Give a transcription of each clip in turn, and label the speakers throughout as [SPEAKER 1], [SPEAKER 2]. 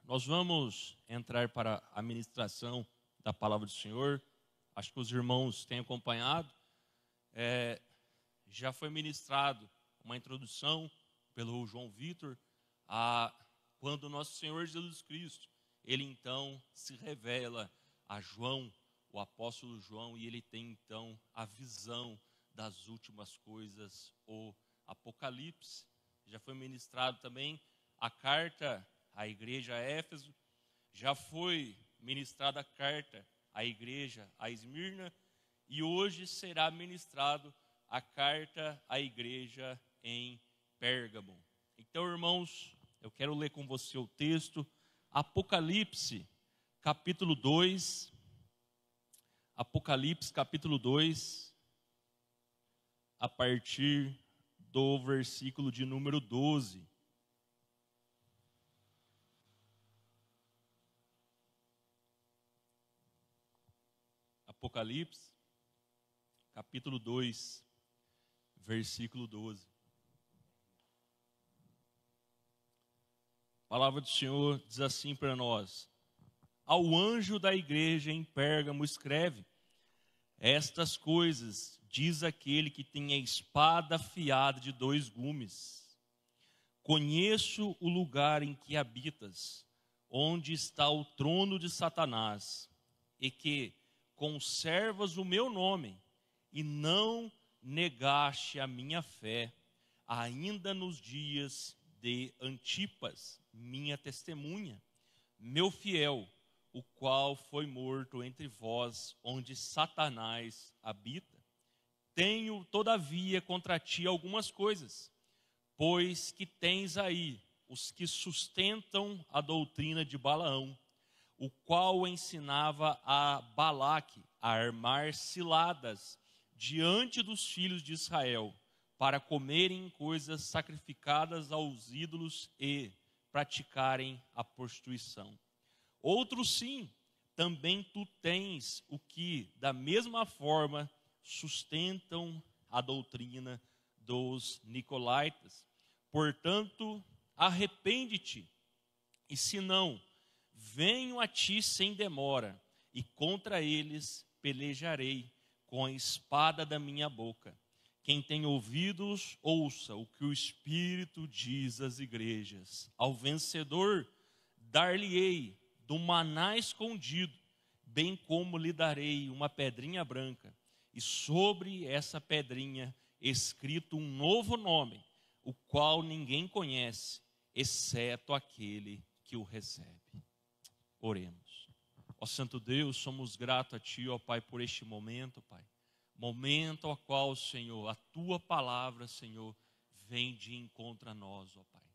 [SPEAKER 1] Nós vamos entrar para a ministração da palavra do Senhor. Acho que os irmãos têm acompanhado. Já foi ministrado uma introdução pelo João Vitor a quando nosso Senhor Jesus Cristo, ele então se revela a João, o apóstolo João, e ele tem então a visão das últimas coisas, o Apocalipse. Já foi ministrado também a carta à igreja a Éfeso, já foi ministrada a carta à igreja a Esmirna, e hoje será ministrado a carta à igreja em Pérgamo. Então, irmãos, eu quero ler com você o texto, Apocalipse, capítulo 2, Apocalipse, capítulo 2, a partir do versículo de número 12. Apocalipse, capítulo 2, versículo 12. A palavra do Senhor diz assim para nós: ao anjo da igreja em Pérgamo escreve: estas coisas diz aquele que tem a espada afiada de 2 gumes. Conheço o lugar em que habitas, onde está o trono de Satanás, e que conservas o meu nome, e não negaste a minha fé, ainda nos dias de Antipas, minha testemunha, meu fiel, o qual foi morto entre vós, onde Satanás habita. Tenho, todavia, contra ti algumas coisas, pois que tens aí os que sustentam a doutrina de Balaão, o qual ensinava a Balaque a armar ciladas diante dos filhos de Israel, para comerem coisas sacrificadas aos ídolos e praticarem a prostituição. Outros sim, também tu tens o que, da mesma forma, sustentam a doutrina dos nicolaítas. Portanto, arrepende-te, e se não, venho a ti sem demora, e contra eles pelejarei com a espada da minha boca. Quem tem ouvidos, ouça o que o Espírito diz às igrejas. Ao vencedor, dar-lhe-ei do maná escondido, bem como lhe darei uma pedrinha branca, e sobre essa pedrinha escrito um novo nome, o qual ninguém conhece, exceto aquele que o recebe. Oremos. Ó Santo Deus, somos gratos a Ti, ó Pai, por este momento, Pai. Momento ao qual, Senhor, a Tua palavra, Senhor, vem de encontro a nós, ó Pai.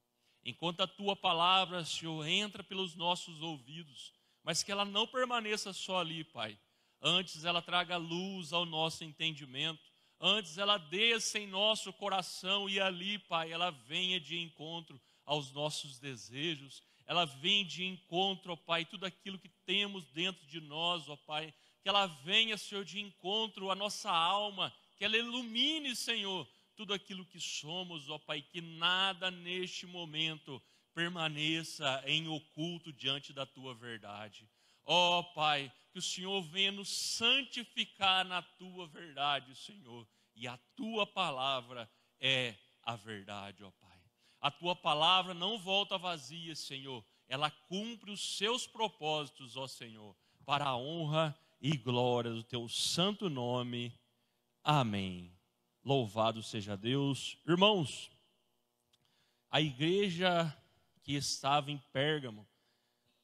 [SPEAKER 1] Enquanto a Tua palavra, Senhor, entra pelos nossos ouvidos, mas que ela não permaneça só ali, Pai. Antes ela traga luz ao nosso entendimento, antes ela desça em nosso coração e ali, Pai, ela venha de encontro aos nossos desejos, ela vem de encontro, ó Pai, tudo aquilo que temos dentro de nós, ó Pai, que ela venha, Senhor, de encontro à nossa alma, que ela ilumine, Senhor, tudo aquilo que somos, ó Pai, que nada neste momento permaneça em oculto diante da Tua verdade. Ó Pai, que o Senhor venha nos santificar na Tua verdade, Senhor, e a Tua palavra é a verdade, ó Pai. A Tua palavra não volta vazia, Senhor, ela cumpre os seus propósitos, ó Senhor, para a honra e glória do Teu santo nome. Amém. Louvado seja Deus. Irmãos, a igreja que estava em Pérgamo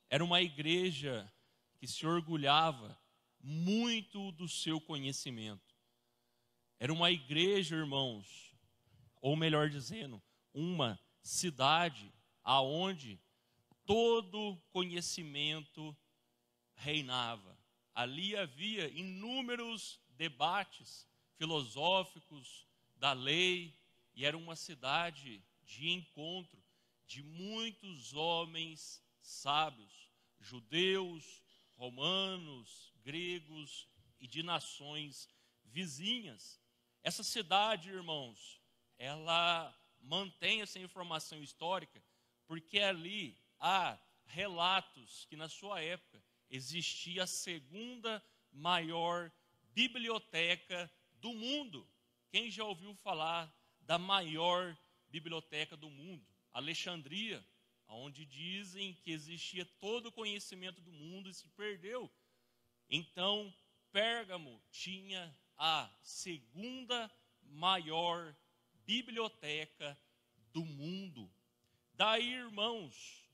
[SPEAKER 1] era uma igreja que se orgulhava muito do seu conhecimento. Era uma igreja, irmãos, ou melhor dizendo, uma cidade aonde todo conhecimento reinava. Ali havia inúmeros debates filosóficos da lei, e era uma cidade de encontro de muitos homens sábios, judeus, romanos, gregos e de nações vizinhas. Essa cidade, irmãos, ela mantém essa informação histórica porque ali há relatos que na sua época existia a segunda maior biblioteca do mundo. Quem já ouviu falar da maior biblioteca do mundo? Alexandria, onde dizem que existia todo o conhecimento do mundo e se perdeu. Então, Pérgamo tinha a segunda maior biblioteca do mundo. Daí, irmãos,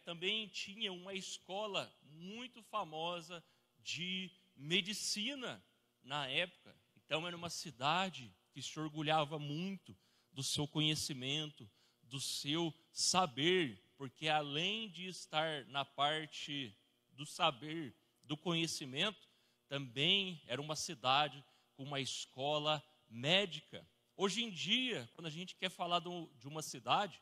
[SPEAKER 1] também tinha uma escola muito famosa de medicina na época. Então, era uma cidade que se orgulhava muito do seu conhecimento, do seu saber, porque além de estar na parte do saber, do conhecimento, também era uma cidade com uma escola médica. Hoje em dia, quando a gente quer falar de uma cidade,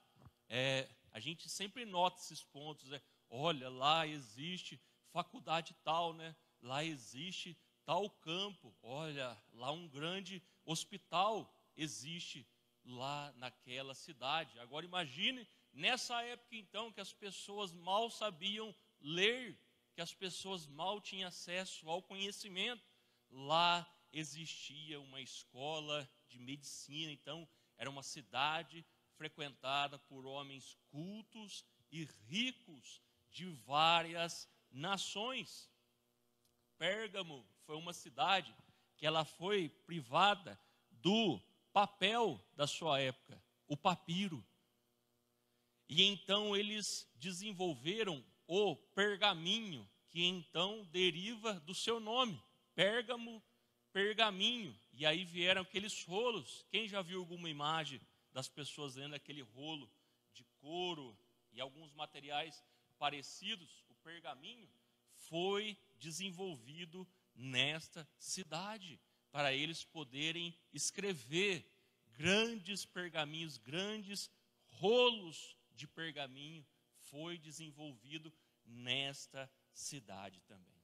[SPEAKER 1] a gente sempre nota esses pontos. Olha, lá existe faculdade tal, né? Lá existe tal campo. Olha, lá um grande hospital existe lá naquela cidade. Agora imagine, nessa época então, que as pessoas mal sabiam ler, que as pessoas mal tinham acesso ao conhecimento, lá existia uma escola de medicina. Então, era uma cidade frequentada por homens cultos e ricos de várias nações. Pérgamo foi uma cidade que ela foi privada do papel da sua época, o papiro. E então eles desenvolveram o pergaminho, que então deriva do seu nome, Pérgamo, pergaminho. E aí vieram aqueles rolos. Quem já viu alguma imagem das pessoas lendo aquele rolo de couro e alguns materiais parecidos? O pergaminho foi desenvolvido nesta cidade, para eles poderem escrever grandes pergaminhos, grandes rolos de pergaminho, foi desenvolvido nesta cidade também.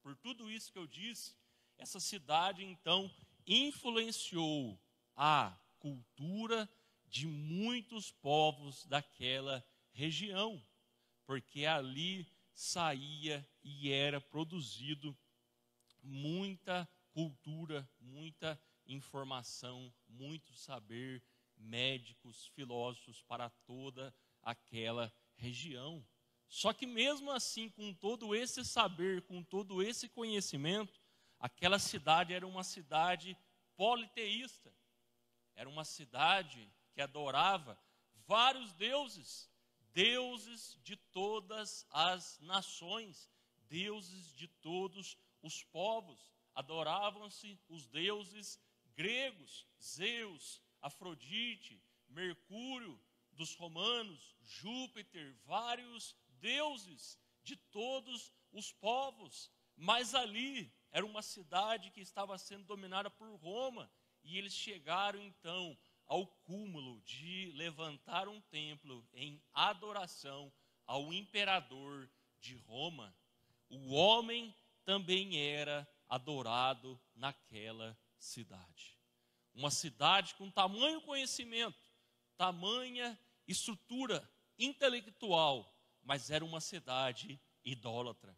[SPEAKER 1] Por tudo isso que eu disse, essa cidade então influenciou a cultura de muitos povos daquela região, porque ali saía e era produzido muita cultura, muita informação, muito saber, médicos, filósofos para toda aquela região. Só que mesmo assim, com todo esse saber, com todo esse conhecimento, aquela cidade era uma cidade politeísta. Era uma cidade que adorava vários deuses, deuses de todas as nações, deuses de todos os povos. Adoravam-se os deuses gregos, Zeus, Afrodite, Mercúrio dos romanos, Júpiter, vários deuses de todos os povos. Mas ali era uma cidade que estava sendo dominada por Roma, e eles chegaram então ao cúmulo de levantar um templo em adoração ao imperador de Roma. O homem também era adorado naquela cidade. Uma cidade com tamanho conhecimento, tamanha estrutura intelectual, mas era uma cidade idólatra.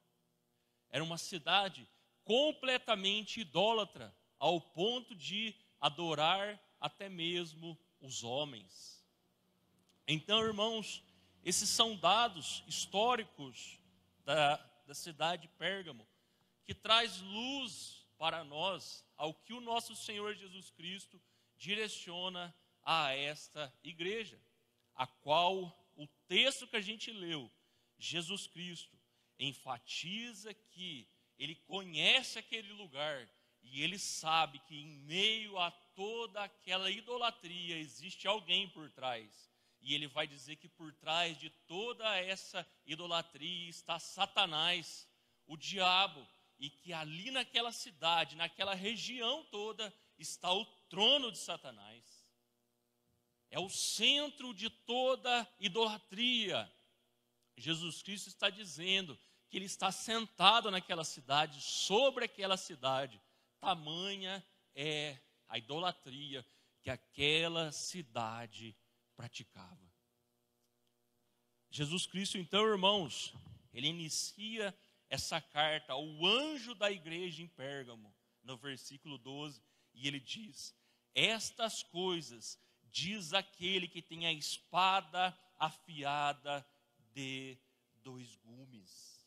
[SPEAKER 1] Era uma cidade completamente idólatra, ao ponto de adorar até mesmo os homens. Então, irmãos, esses são dados históricos da cidade de Pérgamo, que traz luz para nós ao que o nosso Senhor Jesus Cristo direciona a esta igreja, a qual o texto que a gente leu, Jesus Cristo enfatiza que ele conhece aquele lugar e ele sabe que em meio a toda aquela idolatria existe alguém por trás. E ele vai dizer que por trás de toda essa idolatria está Satanás, o diabo, e que ali naquela cidade, naquela região toda, está o trono de Satanás. É o centro de toda idolatria. Jesus Cristo está dizendo que ele está sentado naquela cidade, sobre aquela cidade. Tamanha é a idolatria que aquela cidade praticava. Jesus Cristo, então, irmãos, ele inicia essa carta ao anjo da igreja em Pérgamo, no versículo 12, e ele diz: estas coisas diz aquele que tem a espada afiada de dois gumes.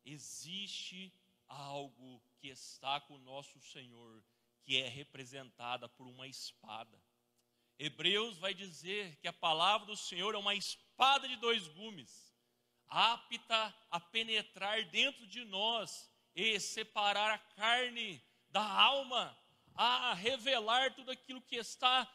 [SPEAKER 1] Existe algo que está com o nosso Senhor, que é representada por uma espada. Hebreus vai dizer que a palavra do Senhor é uma espada de dois gumes, apta a penetrar dentro de nós e separar a carne da alma, a revelar tudo aquilo que está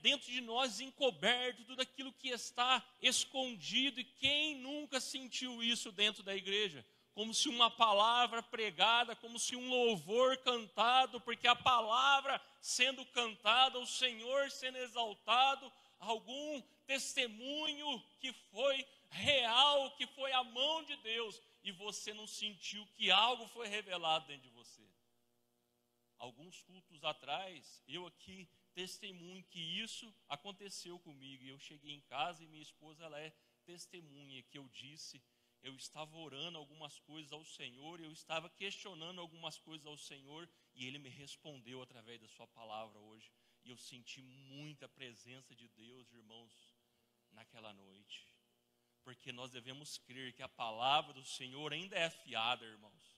[SPEAKER 1] dentro de nós encoberto, tudo aquilo que está escondido. E quem nunca sentiu isso dentro da igreja? Como se uma palavra pregada, como se um louvor cantado, porque a palavra sendo cantada, o Senhor sendo exaltado, algum testemunho que foi real, que foi a mão de Deus, e você não sentiu que algo foi revelado dentro de você. Alguns cultos atrás, eu aqui testemunho que isso aconteceu comigo. Eu cheguei em casa e minha esposa, ela é testemunha que eu disse, eu estava orando algumas coisas ao Senhor, eu estava questionando algumas coisas ao Senhor, e Ele me respondeu através da sua palavra hoje. E eu senti muita presença de Deus, irmãos, naquela noite. Porque nós devemos crer que a palavra do Senhor ainda é afiada, irmãos.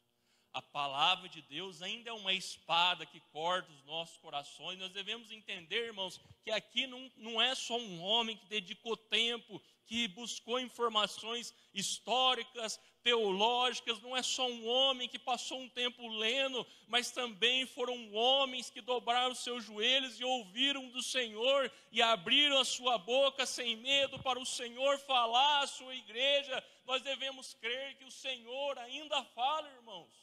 [SPEAKER 1] A palavra de Deus ainda é uma espada que corta os nossos corações. Nós devemos entender, irmãos, que aqui não é só um homem que dedicou tempo, que buscou informações históricas, teológicas, não é só um homem que passou um tempo lendo, mas também foram homens que dobraram seus joelhos e ouviram do Senhor e abriram a sua boca sem medo para o Senhor falar à sua igreja. Nós devemos crer que o Senhor ainda fala, irmãos.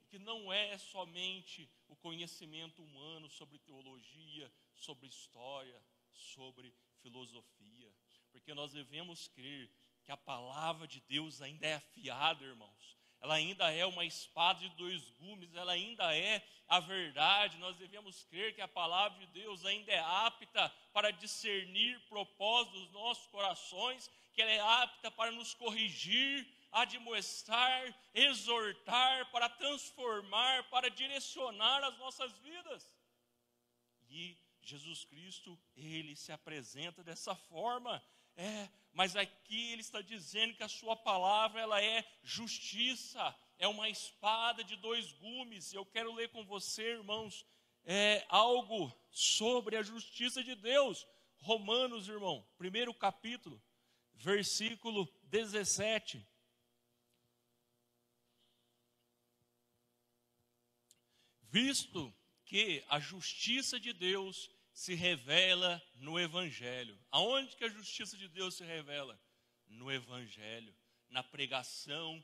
[SPEAKER 1] Que não é somente o conhecimento humano sobre teologia, sobre história, sobre filosofia, porque nós devemos crer que a palavra de Deus ainda é afiada, irmãos. Ela ainda é uma espada de dois gumes, ela ainda é a verdade. Nós devemos crer que a palavra de Deus ainda é apta para discernir propósitos dos nossos corações, que ela é apta para nos corrigir, admoestar, exortar, para transformar, para direcionar as nossas vidas. E Jesus Cristo, Ele se apresenta dessa forma. Mas aqui Ele está dizendo que a sua palavra, ela é justiça, é uma espada de dois gumes. Eu quero ler com você, irmãos, algo sobre a justiça de Deus. Romanos, irmão, 1º capítulo, versículo 17. Visto que a justiça de Deus se revela no Evangelho. Aonde que a justiça de Deus se revela? No Evangelho, na pregação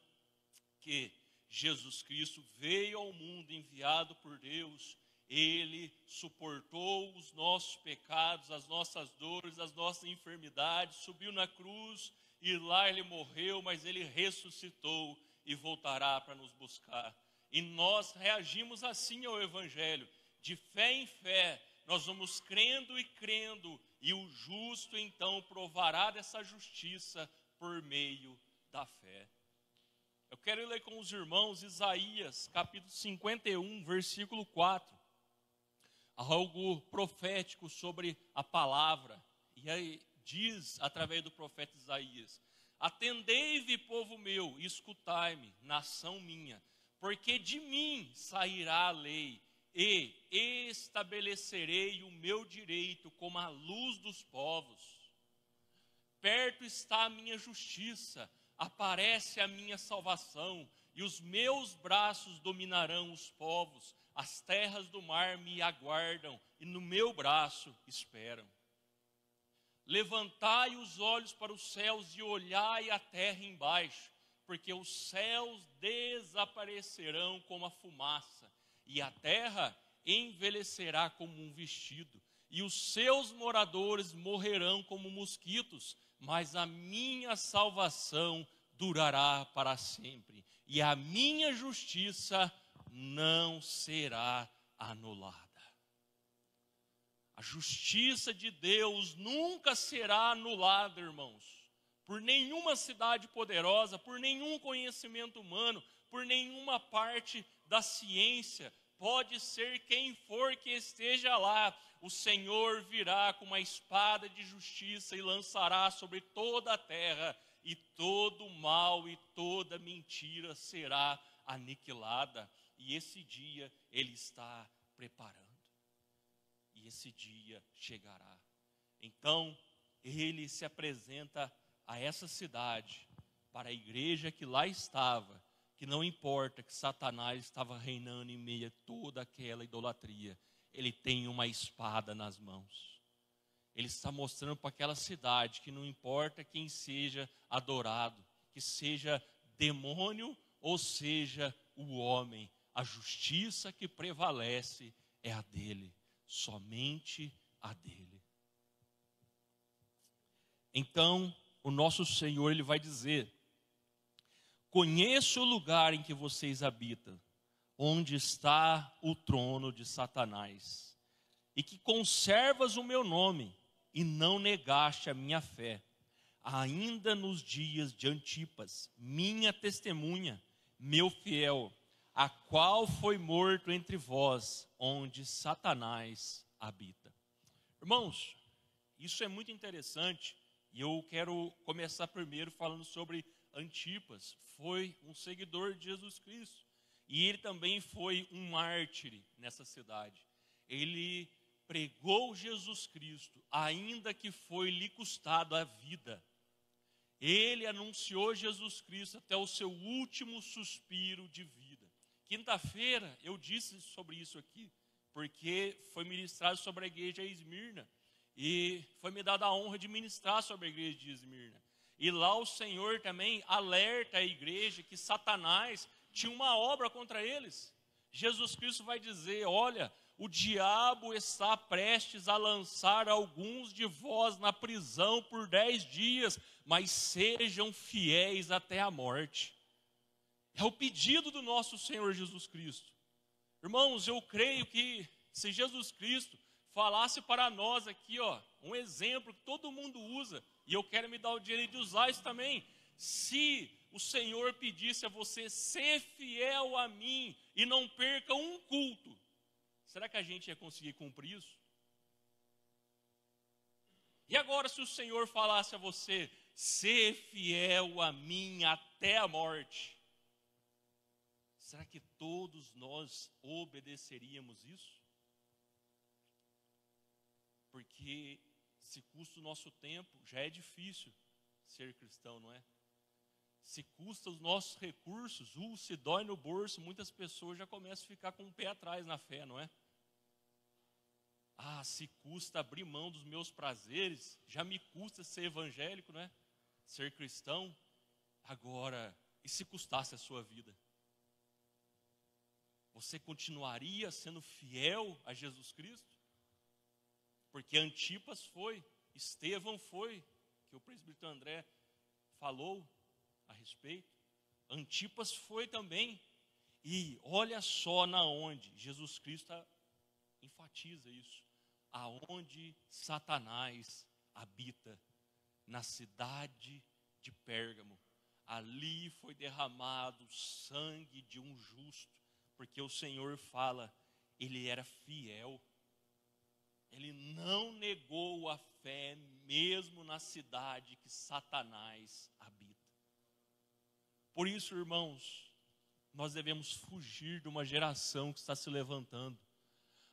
[SPEAKER 1] que Jesus Cristo veio ao mundo enviado por Deus. Ele suportou os nossos pecados, as nossas dores, as nossas enfermidades, subiu na cruz e lá Ele morreu, mas Ele ressuscitou e voltará para nos buscar. E nós reagimos assim ao Evangelho, de fé em fé, nós vamos crendo e crendo, e o justo então provará dessa justiça por meio da fé. Eu quero ler com os irmãos Isaías, capítulo 51, versículo 4. Algo profético sobre a palavra. E aí diz, através do profeta Isaías: atendei-me, povo meu, e escutai-me, nação minha, porque de mim sairá a lei, e estabelecerei o meu direito como a luz dos povos. Perto está a minha justiça, aparece a minha salvação, e os meus braços dominarão os povos. As terras do mar me aguardam, e no meu braço esperam. Levantai os olhos para os céus e olhai a terra embaixo, porque os céus desaparecerão como a fumaça, e a terra envelhecerá como um vestido, e os seus moradores morrerão como mosquitos, mas a minha salvação durará para sempre, e a minha justiça não será anulada. A justiça de Deus nunca será anulada, irmãos, por nenhuma cidade poderosa, por nenhum conhecimento humano, por nenhuma parte da ciência. Pode ser quem for que esteja lá, o Senhor virá com uma espada de justiça e lançará sobre toda a terra, e todo mal e toda mentira será aniquilada. E esse dia Ele está preparando. E esse dia chegará. Então, Ele se apresenta a essa cidade, para a igreja que lá estava, que não importa que Satanás estava reinando em meio a toda aquela idolatria, ele tem uma espada nas mãos. Ele está mostrando para aquela cidade que não importa quem seja adorado, que seja demônio ou seja o homem, a justiça que prevalece é a dele, somente a dele. Então, o nosso Senhor, Ele vai dizer: conheço o lugar em que vocês habitam, onde está o trono de Satanás, e que conservas o meu nome, e não negaste a minha fé, ainda nos dias de Antipas, minha testemunha, meu fiel, a qual foi morto entre vós, onde Satanás habita. Irmãos, isso é muito interessante, e eu quero começar primeiro falando sobre Antipas. Foi um seguidor de Jesus Cristo, e ele também foi um mártir nessa cidade. Ele pregou Jesus Cristo, ainda que foi lhe custado a vida. Ele anunciou Jesus Cristo até o seu último suspiro de vida. Quinta-feira eu disse sobre isso aqui, porque foi ministrado sobre a igreja de Esmirna, e foi me dada a honra de ministrar sobre a igreja de Esmirna. E lá o Senhor também alerta a igreja que Satanás tinha uma obra contra eles. Jesus Cristo vai dizer: olha, o diabo está prestes a lançar alguns de vós na prisão por 10 dias, mas sejam fiéis até a morte. É o pedido do nosso Senhor Jesus Cristo. Irmãos, eu creio que se Jesus Cristo falasse para nós aqui, um exemplo que todo mundo usa, e eu quero me dar o direito de usar isso também. Se o Senhor pedisse a você: ser fiel a mim e não perca um culto, será que a gente ia conseguir cumprir isso? E agora, se o Senhor falasse a você: ser fiel a mim até a morte, será que todos nós obedeceríamos isso? Porque se custa o nosso tempo, já é difícil ser cristão, não é? Se custa os nossos recursos, se dói no bolso, muitas pessoas já começam a ficar com o pé atrás na fé, não é? Se custa abrir mão dos meus prazeres, já me custa ser evangélico, não é? Ser cristão. Agora, e se custasse a sua vida? Você continuaria sendo fiel a Jesus Cristo? Porque Antipas foi, Estevão foi, que o presbítero André falou a respeito. Antipas foi também. E olha só na onde Jesus Cristo enfatiza isso. Aonde Satanás habita, na cidade de Pérgamo. Ali foi derramado o sangue de um justo, porque o Senhor fala, ele era fiel. Ele não negou a fé, mesmo na cidade que Satanás habita. Por isso, irmãos, nós devemos fugir de uma geração que está se levantando.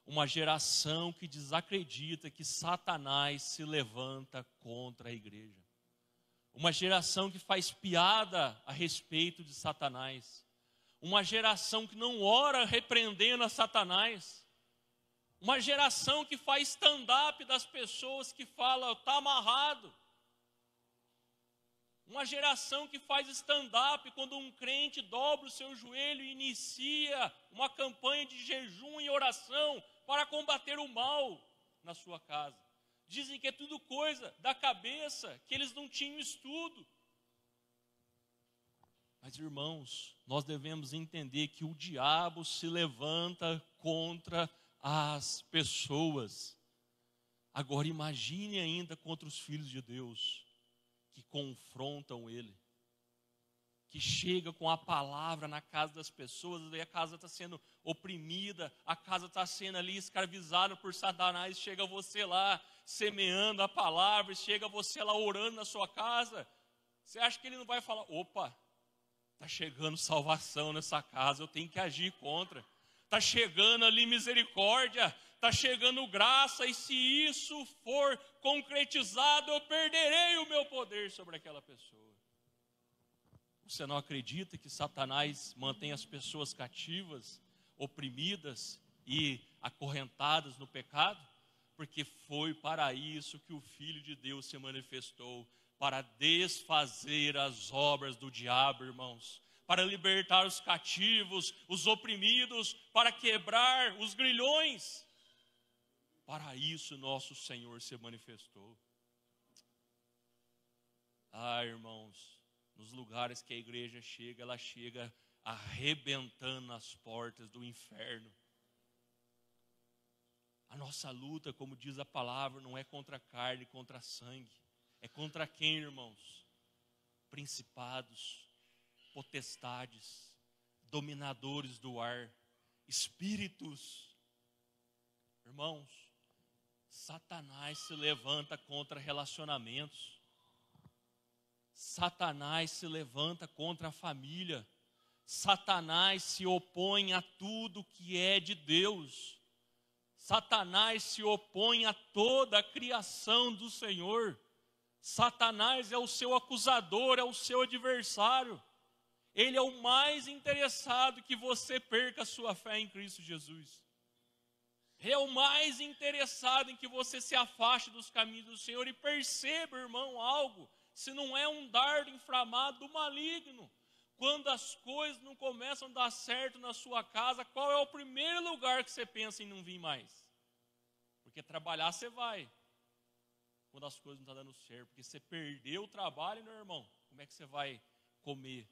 [SPEAKER 1] Uma geração que desacredita que Satanás se levanta contra a igreja. Uma geração que faz piada a respeito de Satanás. Uma geração que não ora repreendendo a Satanás. Uma geração que faz stand-up das pessoas que falam: está amarrado. Uma geração que faz stand-up quando um crente dobra o seu joelho e inicia uma campanha de jejum e oração para combater o mal na sua casa. Dizem que é tudo coisa da cabeça, que eles não tinham estudo. Mas, irmãos, nós devemos entender que o diabo se levanta contra as pessoas. Agora imagine ainda contra os filhos de Deus. que confrontam ele, que chega com a palavra na casa das pessoas, e a casa está sendo oprimida, a casa está sendo ali escravizada por Satanás, chega você lá semeando a palavra, chega você lá orando na sua casa, você acha que ele não vai falar, opa, está chegando salvação nessa casa, eu tenho que agir contra, está chegando ali misericórdia, está chegando graça, e se isso for concretizado, eu perderei o meu poder sobre aquela pessoa. Você não acredita que Satanás mantém as pessoas cativas, oprimidas e acorrentadas no pecado? Porque foi para isso que o Filho de Deus se manifestou, para desfazer as obras do diabo, irmãos, para libertar os cativos, os oprimidos, para quebrar os grilhões. Para isso nosso Senhor se manifestou. Ah, irmãos, nos lugares que a igreja chega, ela chega arrebentando as portas do inferno. A nossa luta, como diz a palavra, não é contra a carne, contra sangue. É contra quem, irmãos? Principados, potestades, dominadores do ar, espíritos. Irmãos, Satanás se levanta contra relacionamentos. Satanás se levanta contra a família. Satanás se opõe a tudo que é de Deus. Satanás se opõe a toda a criação do Senhor. Satanás é o seu acusador, é o seu adversário. Ele é o mais interessado que você perca a sua fé em Cristo Jesus. É o mais interessado em que você se afaste dos caminhos do Senhor e perceba, irmão, algo. Se não é um dardo inflamado do maligno. Quando as coisas não começam a dar certo na sua casa, qual é o primeiro lugar que você pensa em não vir mais? Porque trabalhar você vai, quando as coisas não estão dando certo. Porque você perdeu o trabalho, meu irmão, como é que você vai comer?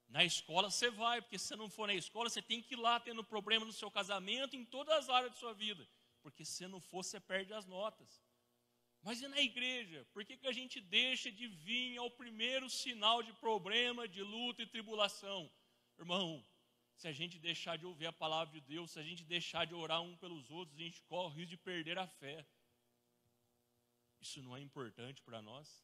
[SPEAKER 1] Na escola você vai, porque se você não for na escola, você tem que ir lá tendo problema no seu casamento, em todas as áreas da sua vida. Porque se não for, você perde as notas. Mas e na igreja? Por que a gente deixa de vir ao primeiro sinal de problema, de luta e tribulação? Irmão, se a gente deixar de ouvir a palavra de Deus, se a gente deixar de orar um pelos outros, a gente corre o risco de perder a fé. Isso não é importante para nós?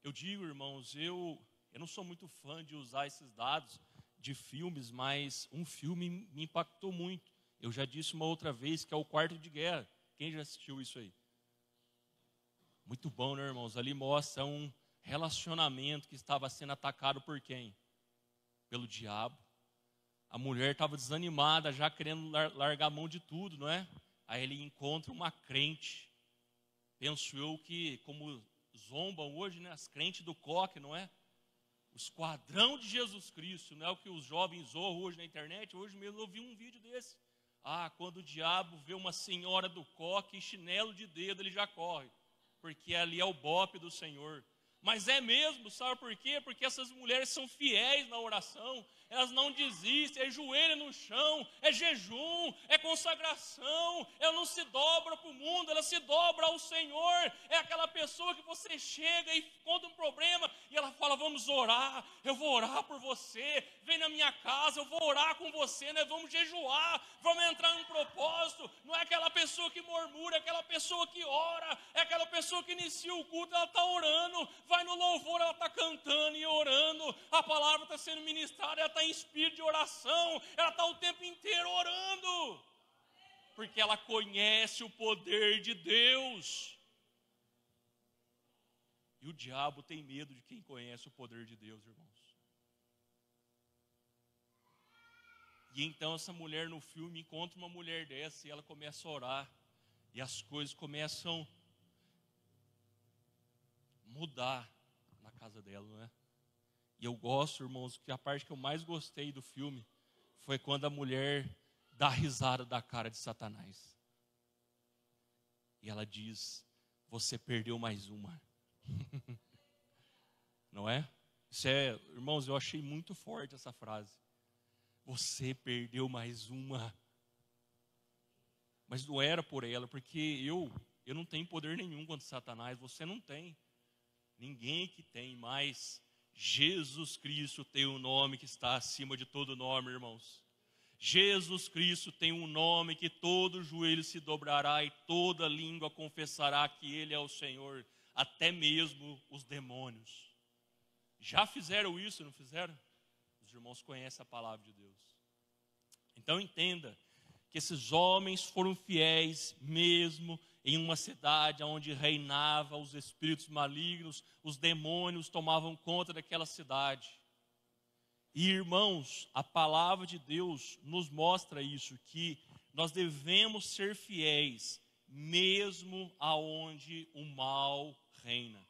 [SPEAKER 1] Eu digo, irmãos, eu não sou muito fã de usar esses dados de filmes, mas um filme me impactou muito. Eu já disse uma outra vez que é o Quarto de Guerra. Quem já assistiu isso aí? Muito bom, né, irmãos? Ali mostra um relacionamento que estava sendo atacado por quem? Pelo diabo. A mulher estava desanimada, já querendo largar a mão de tudo, não é? Aí ele encontra uma crente. Penso eu que, como zombam hoje, né, as crentes do coque, não é? O esquadrão de Jesus Cristo, não é o que os jovens zoam hoje na internet? Hoje mesmo eu vi um vídeo desse. Ah, quando o diabo vê uma senhora do coque em chinelo de dedo, ele já corre, porque ali é o bope do Senhor. Mas é mesmo, sabe por quê? Porque essas mulheres são fiéis na oração, elas não desistem, é joelho no chão, é jejum, é consagração, ela não se dobra para o mundo, ela se dobra ao Senhor. É aquela pessoa que você chega e conta um problema e ela fala, vamos orar, eu vou orar por você, vem na minha casa, eu vou orar com você, né? Vamos jejuar, vamos entrar em um propósito. Não é aquela pessoa que murmura, é aquela pessoa que ora, é aquela pessoa que inicia o culto, ela está orando, vai no louvor, ela está cantando e orando, a palavra está sendo ministrada, ela está em espírito de oração, ela está o tempo inteiro orando, porque ela conhece o poder de Deus. E o diabo tem medo de quem conhece o poder de Deus, irmãos. E então essa mulher no filme encontra uma mulher dessa e ela começa a orar, e as coisas começam a mudar na casa dela, não é? E eu gosto, irmãos, que a parte que eu mais gostei do filme foi quando a mulher dá risada da cara de Satanás. E ela diz, você perdeu mais uma. Não é? Isso é, irmãos, eu achei muito forte essa frase. Você perdeu mais uma. Mas não era por ela, porque eu Eu não tenho poder nenhum contra Satanás, você não tem. Ninguém que tem, mas Jesus Cristo tem um nome que está acima de todo nome, irmãos. Jesus Cristo tem um nome que todo joelho se dobrará e toda língua confessará que Ele é o Senhor, até mesmo os demônios. Já fizeram isso, não fizeram? Os irmãos conhecem a palavra de Deus. Então entenda que esses homens foram fiéis mesmo em uma cidade onde reinava os espíritos malignos, os demônios tomavam conta daquela cidade. E irmãos, a palavra de Deus nos mostra isso, que nós devemos ser fiéis mesmo aonde o mal reina.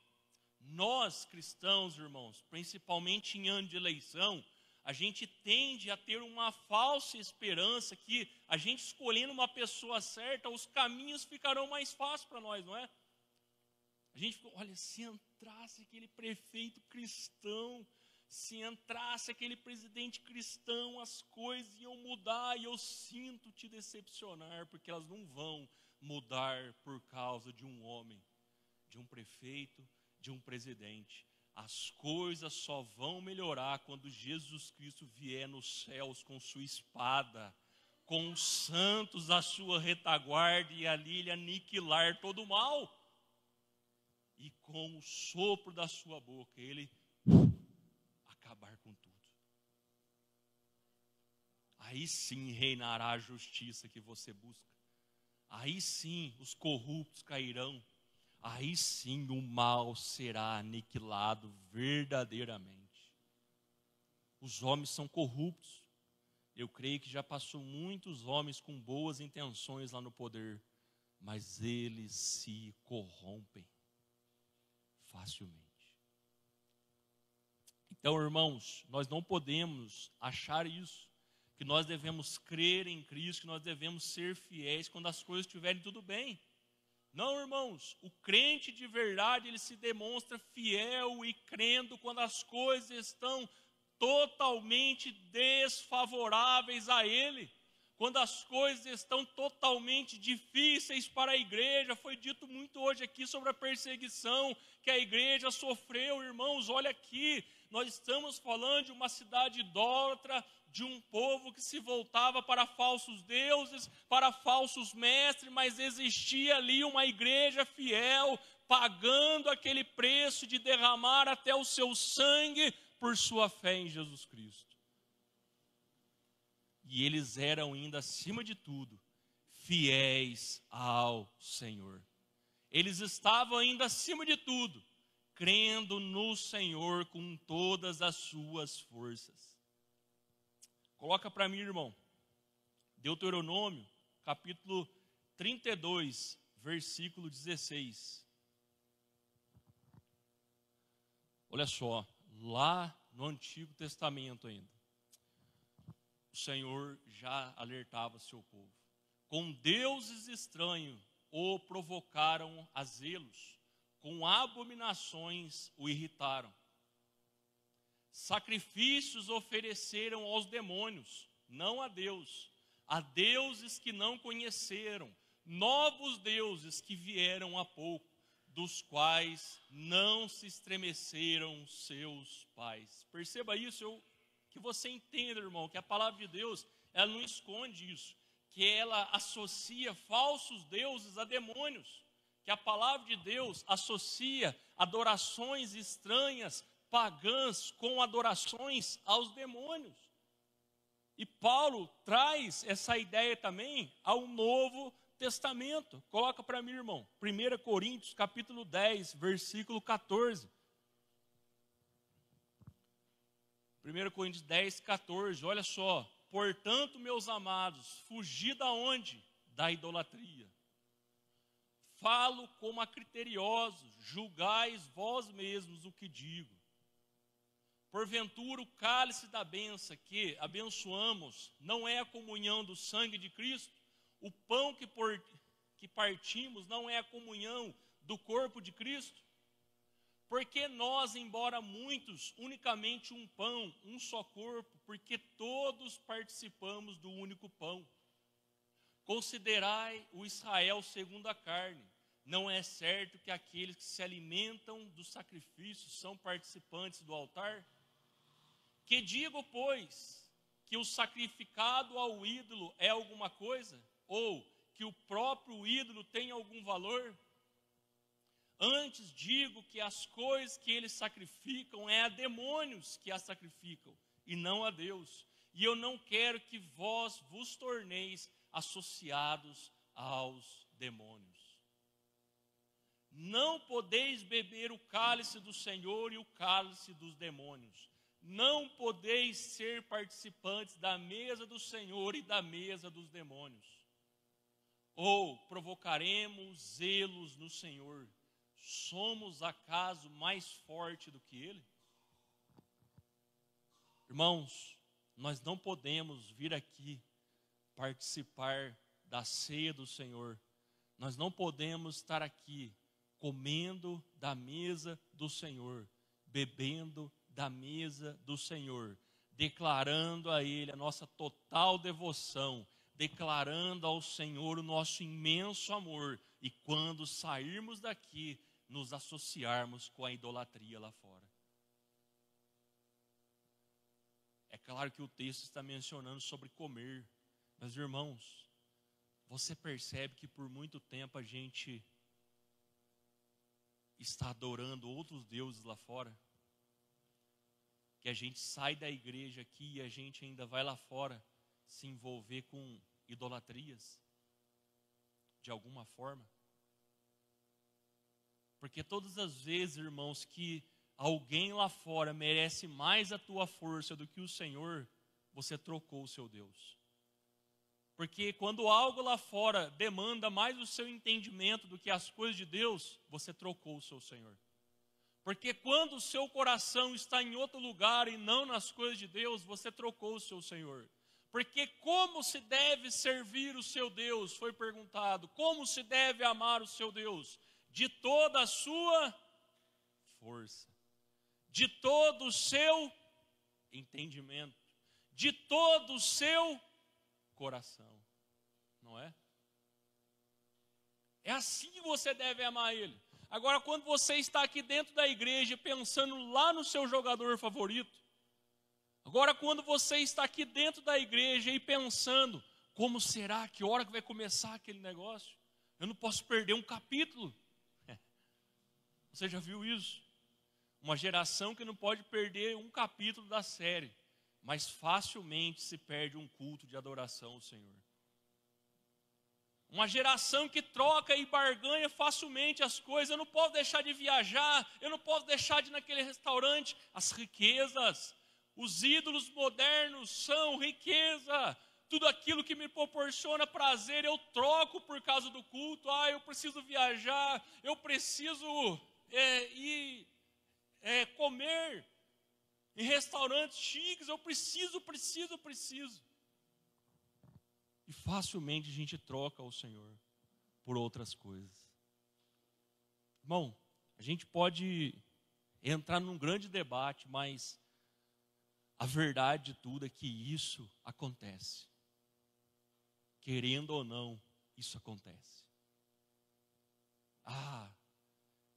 [SPEAKER 1] Nós cristãos, irmãos, principalmente em ano de eleição, a gente tende a ter uma falsa esperança que a gente escolhendo uma pessoa certa, os caminhos ficarão mais fáceis para nós, não é? A gente fica, olha, se entrasse aquele prefeito cristão, se entrasse aquele presidente cristão, as coisas iam mudar, e eu sinto te decepcionar, porque elas não vão mudar por causa de um homem, de um prefeito, de um presidente. As coisas só vão melhorar quando Jesus Cristo vier nos céus com sua espada, com os santos à sua retaguarda, e ali ele aniquilar todo o mal. E com o sopro da sua boca, ele acabar com tudo. Aí sim reinará a justiça que você busca. Aí sim os corruptos cairão. Aí sim o mal será aniquilado verdadeiramente. Os homens são corruptos. Eu creio que já passou muitos homens com boas intenções lá no poder, mas eles se corrompem facilmente. Então, irmãos, nós não podemos achar isso, que nós devemos crer em Cristo, que nós devemos ser fiéis quando as coisas estiverem tudo bem. Não, irmãos, o crente de verdade, ele se demonstra fiel e crendo quando as coisas estão totalmente desfavoráveis a ele, quando as coisas estão totalmente difíceis para a igreja. Foi dito muito hoje aqui sobre a perseguição que a igreja sofreu, irmãos. Olha aqui, nós estamos falando de uma cidade idólatra, de um povo que se voltava para falsos deuses, para falsos mestres, mas existia ali uma igreja fiel, pagando aquele preço de derramar até o seu sangue por sua fé em Jesus Cristo. E eles eram ainda, acima de tudo, fiéis ao Senhor. Eles estavam ainda, acima de tudo, crendo no Senhor com todas as suas forças. Coloca para mim, irmão, Deuteronômio, capítulo 32, versículo 16. Olha só, lá no Antigo Testamento ainda, o Senhor já alertava seu povo. Com deuses estranhos o provocaram a zelos, com abominações o irritaram. Sacrifícios ofereceram aos demônios, não a Deus, a deuses que não conheceram, novos deuses que vieram há pouco, dos quais não se estremeceram seus pais. Perceba isso, que você entenda, irmão, que a palavra de Deus, ela não esconde isso, que ela associa falsos deuses a demônios, que a palavra de Deus associa adorações estranhas, pagãs, com adorações aos demônios. E Paulo traz essa ideia também ao Novo Testamento. Coloca para mim, irmão, 1 Coríntios capítulo 10, versículo 14. 1 Coríntios 10, 14, olha só. Portanto, meus amados, fugi da onde? Da idolatria. Falo como a criteriosos, julgais vós mesmos o que digo. Porventura o cálice da bênção que abençoamos não é a comunhão do sangue de Cristo? O pão que partimos não é a comunhão do corpo de Cristo? Porque nós, embora muitos, unicamente um pão, um só corpo, porque todos participamos do único pão. Considerai o Israel segundo a carne. Não é certo que aqueles que se alimentam do sacrifício são participantes do altar? Que digo, pois, que o sacrificado ao ídolo é alguma coisa? Ou que o próprio ídolo tem algum valor? Antes digo que as coisas que eles sacrificam é a demônios que as sacrificam, e não a Deus. E eu não quero que vós vos torneis associados aos demônios. Não podeis beber o cálice do Senhor e o cálice dos demônios. Não podeis ser participantes da mesa do Senhor e da mesa dos demônios. Ou provocaremos zelos no Senhor? Somos acaso mais forte do que Ele? Irmãos, nós não podemos vir aqui participar da ceia do Senhor. Nós não podemos estar aqui comendo da mesa do Senhor, bebendo da mesa do Senhor, declarando a Ele a nossa total devoção, declarando ao Senhor o nosso imenso amor, e quando sairmos daqui, nos associarmos com a idolatria lá fora. É claro que o texto está mencionando sobre comer, mas irmãos, você percebe que por muito tempo a gente está adorando outros deuses lá fora? Que a gente sai da igreja aqui e a gente ainda vai lá fora se envolver com idolatrias, de alguma forma? Porque todas as vezes, irmãos, que alguém lá fora merece mais a tua força do que o Senhor, você trocou o seu Deus. Porque quando algo lá fora demanda mais o seu entendimento do que as coisas de Deus, você trocou o seu Senhor. Porque quando o seu coração está em outro lugar e não nas coisas de Deus, você trocou o seu Senhor. Porque como se deve servir o seu Deus? Foi perguntado. Como se deve amar o seu Deus? De toda a sua força, de todo o seu entendimento, de todo o seu coração, não é? É assim que você deve amar Ele. Agora, quando você está aqui dentro da igreja pensando lá no seu jogador favorito, agora quando você está aqui dentro da igreja e pensando, como será, que hora que vai começar aquele negócio? Eu não posso perder um capítulo. Você já viu isso? Uma geração que não pode perder um capítulo da série, mas facilmente se perde um culto de adoração ao Senhor. Uma geração que troca e barganha facilmente as coisas. Eu não posso deixar de viajar, eu não posso deixar de ir naquele restaurante. As riquezas, os ídolos modernos são riqueza. Tudo aquilo que me proporciona prazer, eu troco por causa do culto. Eu preciso viajar, eu preciso ir comer em restaurantes chiques, eu preciso. E facilmente a gente troca o Senhor por outras coisas. Irmão, a gente pode entrar num grande debate, mas a verdade de tudo é que isso acontece. Querendo ou não, isso acontece.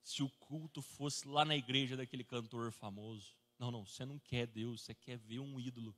[SPEAKER 1] Se o culto fosse lá na igreja daquele cantor famoso. Não, você não quer Deus, você quer ver um ídolo.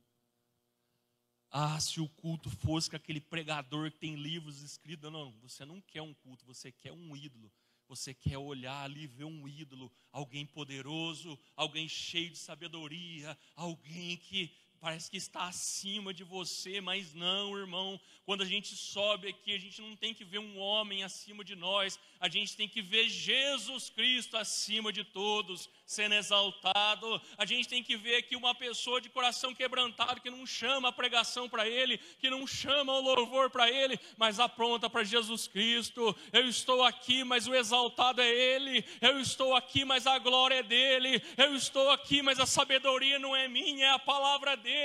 [SPEAKER 1] Se o culto fosse com aquele pregador que tem livros escritos. Não, você não quer um culto, você quer um ídolo. Você quer olhar ali e ver um ídolo, alguém poderoso, alguém cheio de sabedoria, alguém que parece que está acima de você, mas não, irmão. Quando a gente sobe aqui, a gente não tem que ver um homem acima de nós, a gente tem que ver Jesus Cristo acima de todos, sendo exaltado. A gente tem que ver aqui uma pessoa de coração quebrantado, que não chama a pregação para Ele, que não chama o louvor para Ele, mas apronta para Jesus Cristo. Eu estou aqui, mas o exaltado é Ele. Eu estou aqui, mas a glória é dEle. Eu estou aqui, mas a sabedoria não é minha, é a palavra dEle.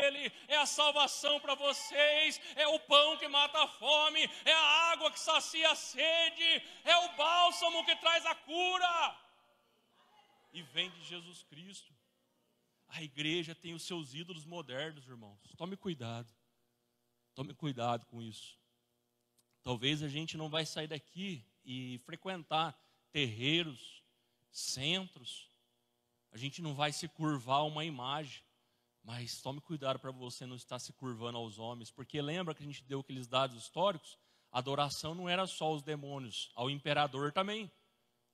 [SPEAKER 1] É a salvação para vocês, é o pão que mata a fome, é a água que sacia a sede, é o bálsamo que traz a cura. E vem de Jesus Cristo. A igreja tem os seus ídolos modernos, irmãos. Tome cuidado com isso. Talvez a gente não vai sair daqui e frequentar terreiros, centros, a gente não vai se curvar a uma imagem. Mas tome cuidado para você não estar se curvando aos homens, porque lembra que a gente deu aqueles dados históricos? A adoração não era só aos demônios, ao imperador também.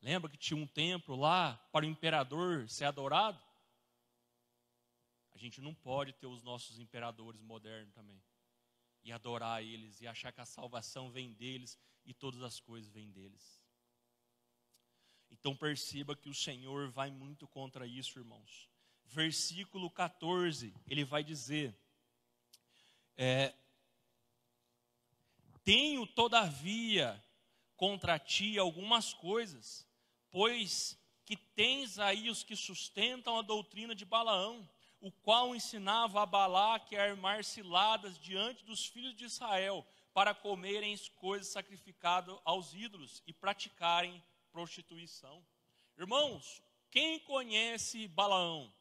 [SPEAKER 1] Lembra que tinha um templo lá para o imperador ser adorado? A gente não pode ter os nossos imperadores modernos também. E adorar eles, e achar que a salvação vem deles, e todas as coisas vêm deles. Então perceba que o Senhor vai muito contra isso, irmãos. Versículo 14, ele vai dizer: tenho todavia contra ti algumas coisas, pois que tens aí os que sustentam a doutrina de Balaão, o qual ensinava a Balaque a armar ciladas diante dos filhos de Israel, para comerem as coisas sacrificadas aos ídolos e praticarem prostituição. Irmãos, quem conhece Balaão?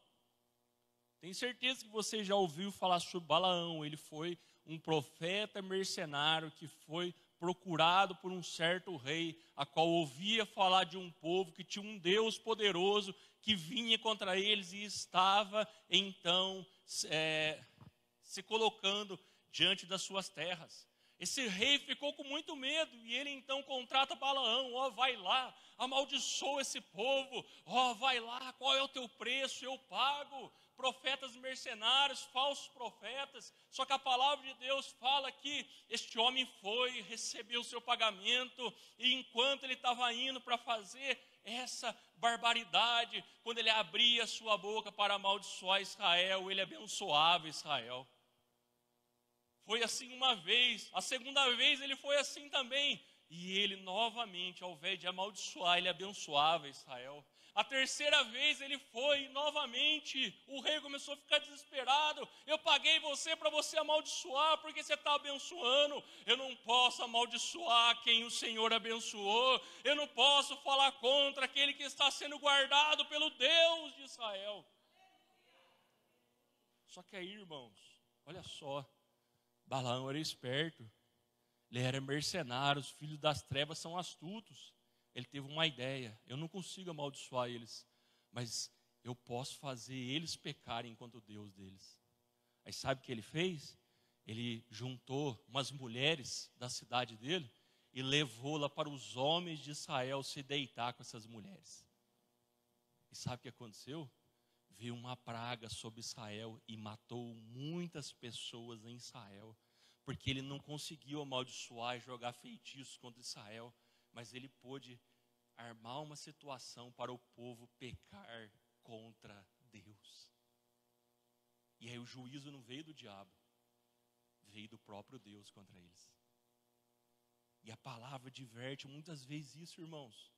[SPEAKER 1] Tenho certeza que você já ouviu falar sobre Balaão. Ele foi um profeta mercenário que foi procurado por um certo rei, a qual ouvia falar de um povo que tinha um Deus poderoso que vinha contra eles e estava então se colocando diante das suas terras. Esse rei ficou com muito medo e ele então contrata Balaão: vai lá, amaldiçoa esse povo, vai lá, qual é o teu preço, eu pago. Profetas mercenários, falsos profetas. Só que a palavra de Deus fala que este homem foi, recebeu o seu pagamento, e enquanto ele estava indo para fazer essa barbaridade, quando ele abria sua boca para amaldiçoar Israel, ele abençoava Israel. Foi assim uma vez, a segunda vez ele foi assim também, e ele novamente, ao invés de amaldiçoar, ele abençoava Israel. A terceira vez ele foi e novamente o rei começou a ficar desesperado: eu paguei você para você amaldiçoar, porque você está abençoando. Eu não posso amaldiçoar quem o Senhor abençoou. Eu não posso falar contra aquele que está sendo guardado pelo Deus de Israel. Só que aí, irmãos, olha só, Balaão era esperto, ele era mercenário, os filhos das trevas são astutos. Ele teve uma ideia: eu não consigo amaldiçoar eles, mas eu posso fazer eles pecarem enquanto Deus deles. Aí sabe o que ele fez? Ele juntou umas mulheres da cidade dele e levou lá para os homens de Israel se deitar com essas mulheres. E sabe o que aconteceu? Veio uma praga sobre Israel e matou muitas pessoas em Israel, porque ele não conseguiu amaldiçoar e jogar feitiços contra Israel, mas ele pôde armar uma situação para o povo pecar contra Deus. E aí o juízo não veio do diabo, veio do próprio Deus contra eles. E a palavra diverte muitas vezes isso, irmãos,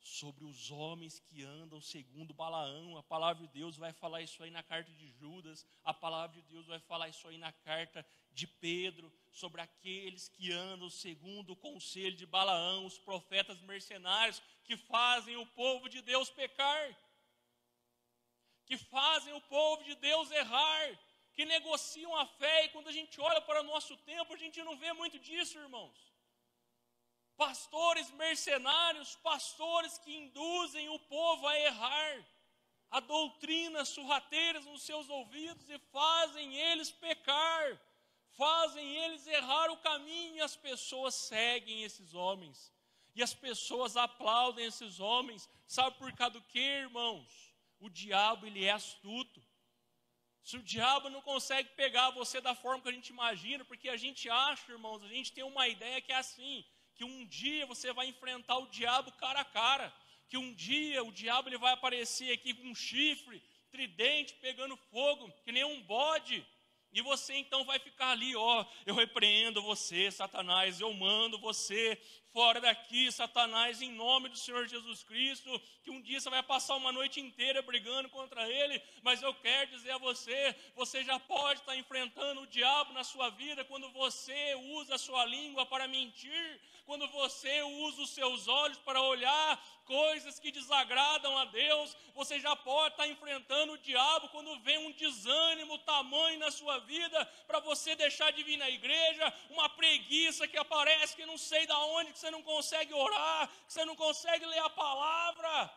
[SPEAKER 1] sobre os homens que andam segundo Balaão. A palavra de Deus vai falar isso aí na carta de Judas, a palavra de Deus vai falar isso aí na carta de Pedro, sobre aqueles que andam segundo o conselho de Balaão, os profetas mercenários que fazem o povo de Deus pecar, que fazem o povo de Deus errar, que negociam a fé. E quando a gente olha para o nosso tempo, a gente não vê muito disso, irmãos. Pastores mercenários, pastores que induzem o povo a errar, a doutrinas sorrateiras nos seus ouvidos e fazem eles pecar, fazem eles errar o caminho, e as pessoas seguem esses homens, e as pessoas aplaudem esses homens. Sabe por causa do que, irmãos? O diabo, ele é astuto. Se o diabo não consegue pegar você da forma que a gente imagina, porque a gente acha, irmãos, a gente tem uma ideia que é assim, que um dia você vai enfrentar o diabo cara a cara, que um dia o diabo ele vai aparecer aqui com um chifre, tridente, pegando fogo, que nem um bode, e você então vai ficar ali: eu repreendo você, Satanás, eu mando você fora daqui, Satanás, em nome do Senhor Jesus Cristo. Que um dia você vai passar uma noite inteira brigando contra ele, mas eu quero dizer a você, você já pode estar enfrentando o diabo na sua vida quando você usa a sua língua para mentir, quando você usa os seus olhos para olhar coisas que desagradam a Deus. Você já pode estar enfrentando o diabo quando vem um desânimo tamanho na sua vida, para você deixar de vir na igreja, uma preguiça que aparece que não sei de onde que você não consegue orar, que você não consegue ler a palavra.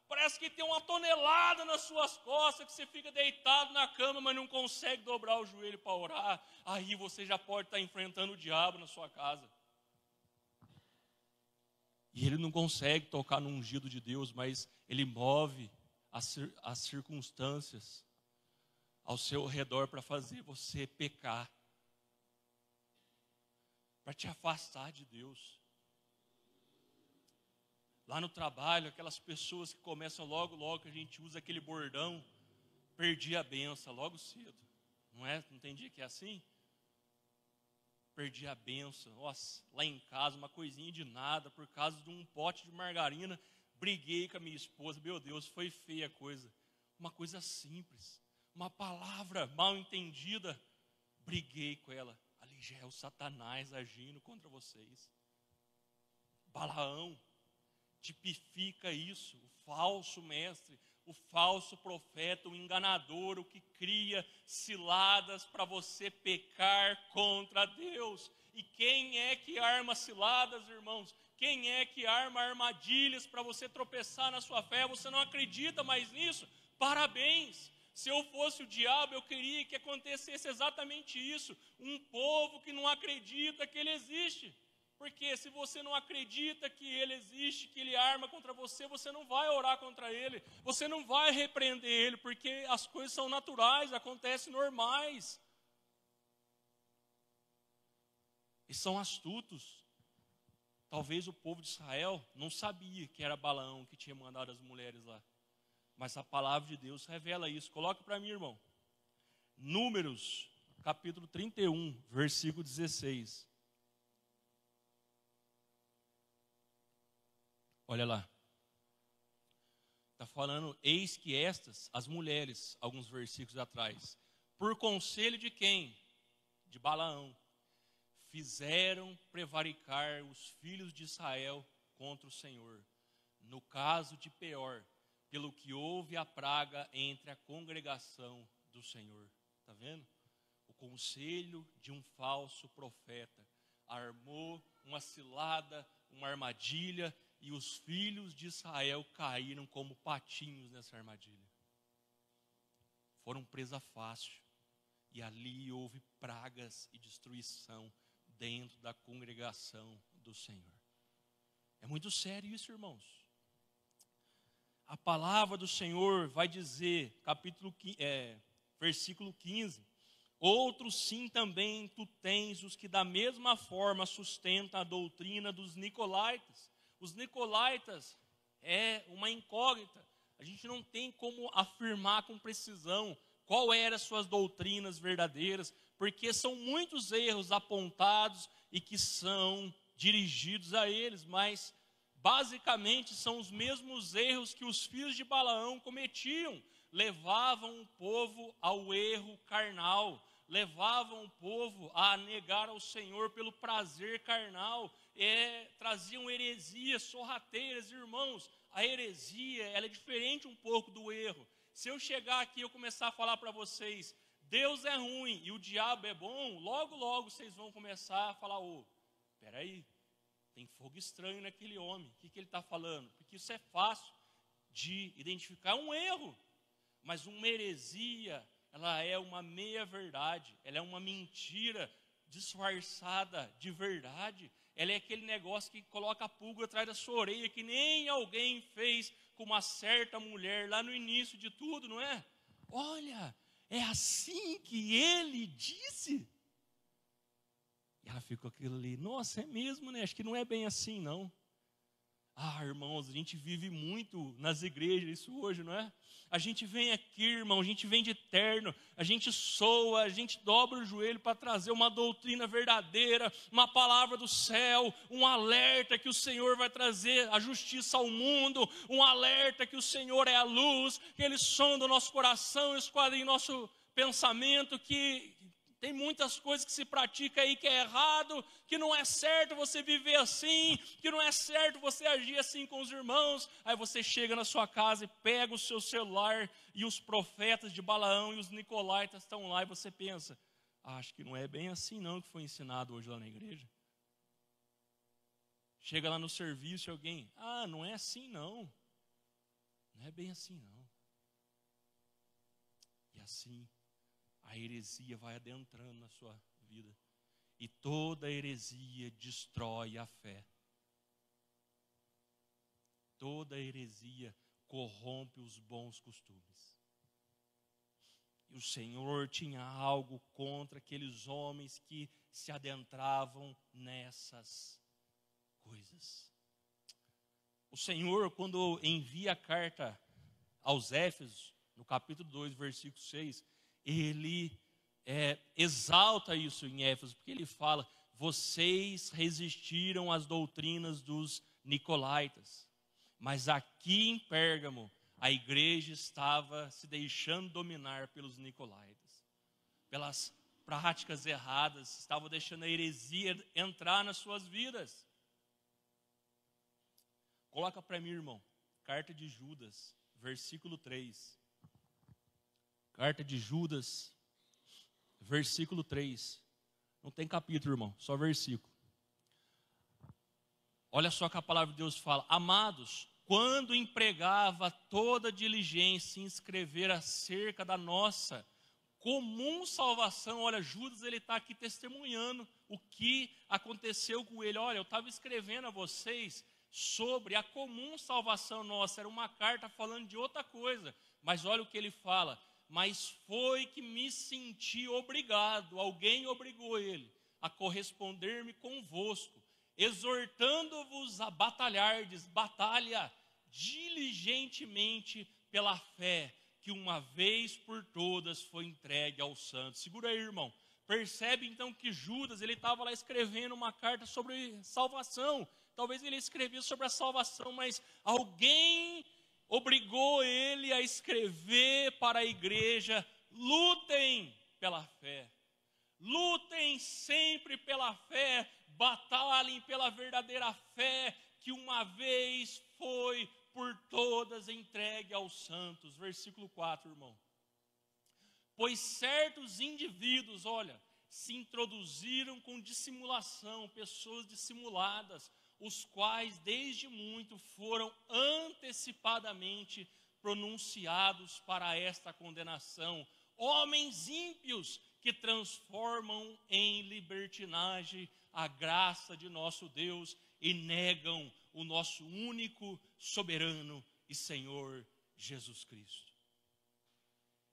[SPEAKER 1] Parece que tem uma tonelada nas suas costas, que você fica deitado na cama, mas não consegue dobrar o joelho para orar. Aí você já pode estar enfrentando o diabo na sua casa. E ele não consegue tocar no ungido de Deus, mas ele move as circunstâncias ao seu redor para fazer você pecar, para te afastar de Deus. Lá no trabalho, aquelas pessoas que começam logo, que a gente usa aquele bordão, perdi a benção logo cedo. Não é? Não tem dia que é assim? Perdi a benção. Nossa, lá em casa, uma coisinha de nada, por causa de um pote de margarina, briguei com a minha esposa. Meu Deus, foi feia a coisa. Uma coisa simples, uma palavra mal entendida, briguei com ela. Ali já é o Satanás agindo contra vocês. Balaão tipifica isso, o falso mestre, o falso profeta, o enganador, o que cria ciladas para você pecar contra Deus. E quem é que arma ciladas, irmãos? Quem é que arma armadilhas para você tropeçar na sua fé? Você não acredita mais nisso? Parabéns! Se eu fosse o diabo, eu queria que acontecesse exatamente isso. Um povo que não acredita que ele existe. Porque se você não acredita que ele existe, que ele arma contra você, você não vai orar contra ele, você não vai repreender ele, porque as coisas são naturais, acontecem normais. E são astutos. Talvez o povo de Israel não sabia que era Balaão que tinha mandado as mulheres lá. Mas a palavra de Deus revela isso. Coloca para mim, irmão. Números, capítulo 31, versículo 16. Olha lá, está falando, eis que estas, as mulheres, alguns versículos atrás, por conselho de quem? De Balaão, fizeram prevaricar os filhos de Israel contra o Senhor, no caso de Peor, pelo que houve a praga entre a congregação do Senhor. Está vendo? O conselho de um falso profeta armou uma cilada, uma armadilha, e os filhos de Israel caíram como patinhos nessa armadilha. Foram presa fácil. E ali houve pragas e destruição dentro da congregação do Senhor. É muito sério isso, irmãos. A palavra do Senhor vai dizer, versículo 15, outros sim também tu tens os que da mesma forma sustentam a doutrina dos nicolaítas. Os nicolaítas é uma incógnita. A gente não tem como afirmar com precisão qual eram as suas doutrinas verdadeiras, porque são muitos erros apontados e que são dirigidos a eles, mas basicamente são os mesmos erros que os filhos de Balaão cometiam. Levavam o povo ao erro carnal, levavam o povo a negar ao Senhor pelo prazer carnal, traziam heresias sorrateiras. Irmãos, a heresia ela é diferente um pouco do erro. Se eu chegar aqui e eu começar a falar para vocês, Deus é ruim e o diabo é bom, logo vocês vão começar a falar, espera aí, tem fogo estranho naquele homem, o que ele está falando? Porque isso é fácil de identificar, um erro, mas uma heresia, ela é uma meia-verdade, ela é uma mentira disfarçada de verdade. Ela é aquele negócio que coloca a pulga atrás da sua orelha, que nem alguém fez com uma certa mulher lá no início de tudo, não é? Olha, é assim que ele disse. E ela ficou aquilo ali, nossa, é mesmo, né? Acho que não é bem assim, não. Ah, irmãos, a gente vive muito nas igrejas isso hoje, não é? A gente vem aqui, irmão, a gente vem de terno, a gente soa, a gente dobra o joelho para trazer uma doutrina verdadeira, uma palavra do céu, um alerta que o Senhor vai trazer a justiça ao mundo, um alerta que o Senhor é a luz, que Ele sonda o nosso coração, esquadrinha nosso pensamento, que tem muitas coisas que se pratica aí que é errado, que não é certo você viver assim, que não é certo você agir assim com os irmãos. Aí você chega na sua casa e pega o seu celular e os profetas de Balaão e os nicolaítas estão lá e você pensa, acho que não é bem assim não que foi ensinado hoje lá na igreja. Chega lá no serviço e alguém, não é assim não. Não é bem assim não. E assim, a heresia vai adentrando na sua vida. E toda heresia destrói a fé. Toda heresia corrompe os bons costumes. E o Senhor tinha algo contra aqueles homens que se adentravam nessas coisas. O Senhor, quando envia a carta aos Éfesos, no capítulo 2, versículo 6, ele exalta isso em Éfeso, porque ele fala, vocês resistiram às doutrinas dos nicolaítas, mas aqui em Pérgamo, a igreja estava se deixando dominar pelos nicolaítas, pelas práticas erradas, estava deixando a heresia entrar nas suas vidas. Coloca para mim, irmão, carta de Judas, versículo 3. Carta de Judas, versículo 3. Não tem capítulo, irmão, só versículo. Olha só que a palavra de Deus fala. Amados, quando empregava toda diligência em escrever acerca da nossa comum salvação, olha, Judas ele está aqui testemunhando o que aconteceu com ele. Olha, eu estava escrevendo a vocês sobre a comum salvação nossa, era uma carta falando de outra coisa, mas olha o que ele fala, mas foi que me senti obrigado, alguém obrigou ele a corresponder-me convosco, exortando-vos a batalhardes, batalha diligentemente pela fé, que uma vez por todas foi entregue aos santos. Segura aí, irmão. Percebe então que Judas, ele estava lá escrevendo uma carta sobre salvação. Talvez ele escrevia sobre a salvação, mas alguém obrigou ele a escrever para a igreja, lutem pela fé. Lutem sempre pela fé, batalhem pela verdadeira fé, que uma vez foi por todas entregue aos santos. Versículo 4, irmão. Pois certos indivíduos, olha, se introduziram com dissimulação, pessoas dissimuladas, os quais desde muito foram antecipadamente pronunciados para esta condenação. Homens ímpios que transformam em libertinagem a graça de nosso Deus e negam o nosso único, soberano e Senhor Jesus Cristo.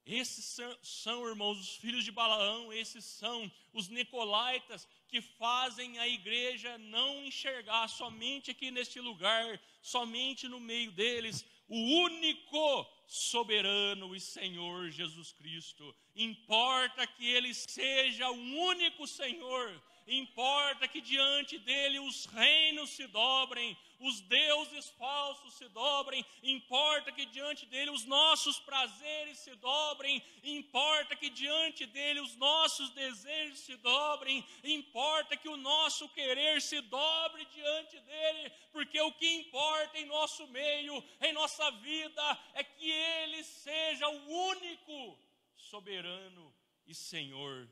[SPEAKER 1] Esses são, irmãos, os filhos de Balaão, esses são os nicolaítas que fazem a igreja não enxergar somente aqui neste lugar, somente no meio deles, o único soberano e Senhor Jesus Cristo. Importa que Ele seja o único Senhor, importa que diante dele os reinos se dobrem, os deuses falsos se dobrem, importa que diante dele os nossos prazeres se dobrem, importa que diante dele os nossos desejos se dobrem, importa que o nosso querer se dobre diante dele, porque o que importa em nosso meio, em nossa vida, é que ele seja o único soberano e Senhor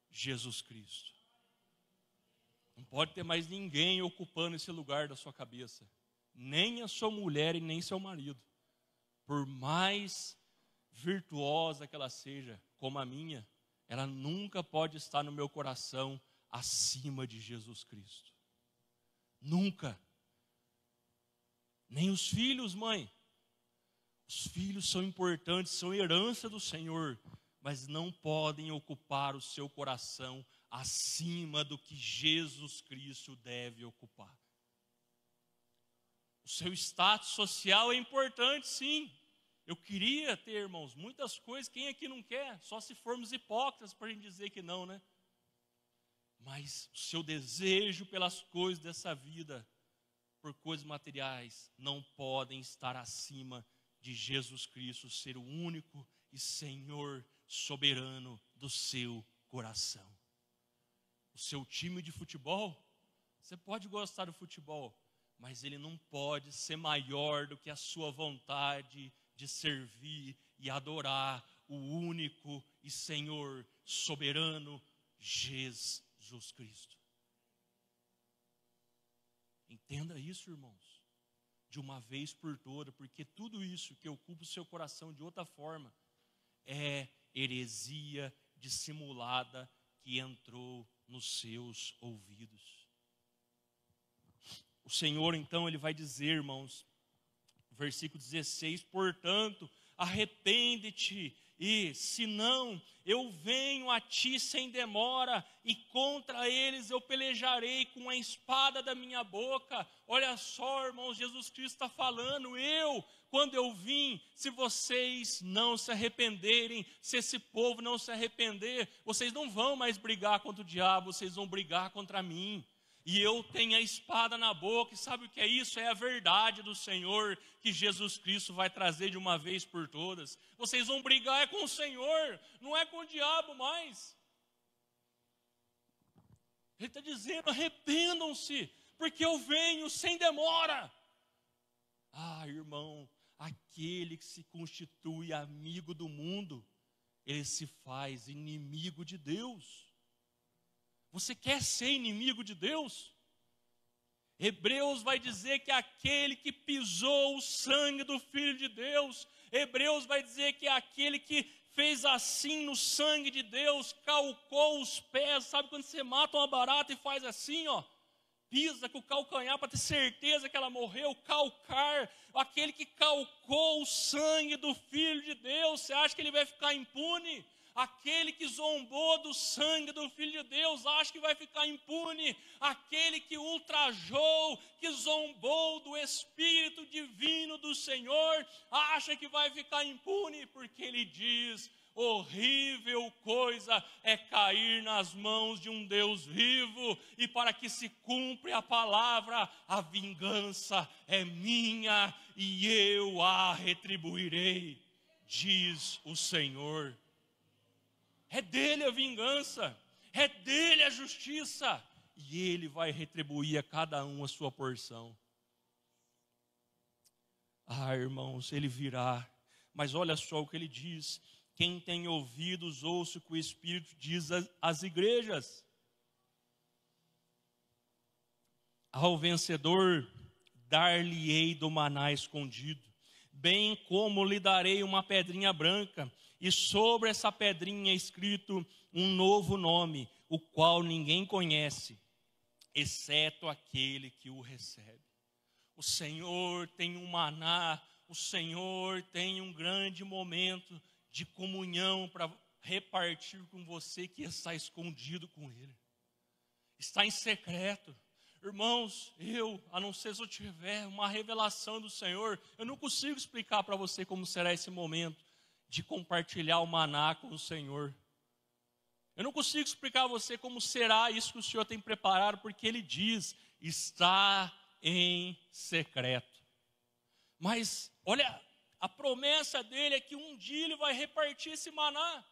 [SPEAKER 1] Jesus Cristo. Não pode ter mais ninguém ocupando esse lugar da sua cabeça. Nem a sua mulher e nem seu marido. Por mais virtuosa que ela seja, como a minha, ela nunca pode estar no meu coração acima de Jesus Cristo. Nunca. Nem os filhos, mãe. Os filhos são importantes, são herança do Senhor, mas não podem ocupar o seu coração acima do que Jesus Cristo deve ocupar. O seu status social é importante, sim. Eu queria ter, irmãos, muitas coisas. Quem aqui não quer? Só se formos hipócritas para a gente dizer que não, né? Mas o seu desejo pelas coisas dessa vida, por coisas materiais, não podem estar acima de Jesus Cristo ser o único e Senhor soberano do seu coração. O seu time de futebol, você pode gostar do futebol, mas ele não pode ser maior do que a sua vontade de servir e adorar o único e Senhor soberano Jesus Cristo. Entenda isso, irmãos, de uma vez por toda, porque tudo isso que ocupa o seu coração de outra forma é heresia dissimulada que entrou nos seus ouvidos. O Senhor, então, ele vai dizer, irmãos, versículo 16, portanto, arrepende-te, e se não, eu venho a ti sem demora, e contra eles eu pelejarei com a espada da minha boca. Olha só, irmãos, Jesus Cristo está falando, quando eu vim, se vocês não se arrependerem, se esse povo não se arrepender, vocês não vão mais brigar contra o diabo, vocês vão brigar contra mim. E eu tenho a espada na boca, e sabe o que é isso? É a verdade do Senhor, que Jesus Cristo vai trazer de uma vez por todas. Vocês vão brigar com o Senhor, não é com o diabo mais. Ele está dizendo, arrependam-se, porque eu venho sem demora. Ah, irmão, aquele que se constitui amigo do mundo, ele se faz inimigo de Deus. Você quer ser inimigo de Deus? Hebreus vai dizer que aquele que pisou o sangue do Filho de Deus, Hebreus vai dizer que aquele que fez assim no sangue de Deus, calcou os pés, sabe quando você mata uma barata e faz assim, ó, pisa com o calcanhar para ter certeza que ela morreu, calcar, aquele que calcou o sangue do Filho de Deus, você acha que ele vai ficar impune? Aquele que zombou do sangue do Filho de Deus, acha que vai ficar impune. Aquele que ultrajou, que zombou do Espírito Divino do Senhor, acha que vai ficar impune, porque ele diz, horrível coisa é cair nas mãos de um Deus vivo, e para que se cumpra a palavra, a vingança é minha, e eu a retribuirei, diz o Senhor. É dele a vingança, é dele a justiça, e ele vai retribuir a cada um a sua porção. Ah, irmãos, ele virá, mas olha só o que ele diz, quem tem ouvidos, ouça o que o Espírito diz às igrejas. Ao vencedor, dar-lhe-ei do maná escondido, bem como lhe darei uma pedrinha branca, e sobre essa pedrinha é escrito um novo nome, o qual ninguém conhece, exceto aquele que o recebe. O Senhor tem um maná, o Senhor tem um grande momento de comunhão para repartir com você que está escondido com Ele. Está em secreto. Irmãos, a não ser se eu tiver uma revelação do Senhor, eu não consigo explicar para você como será esse momento de compartilhar o maná com o Senhor. Eu não consigo explicar a você como será isso que o Senhor tem preparado, porque Ele diz, está em secreto. Mas, olha, a promessa dele é que um dia Ele vai repartir esse maná.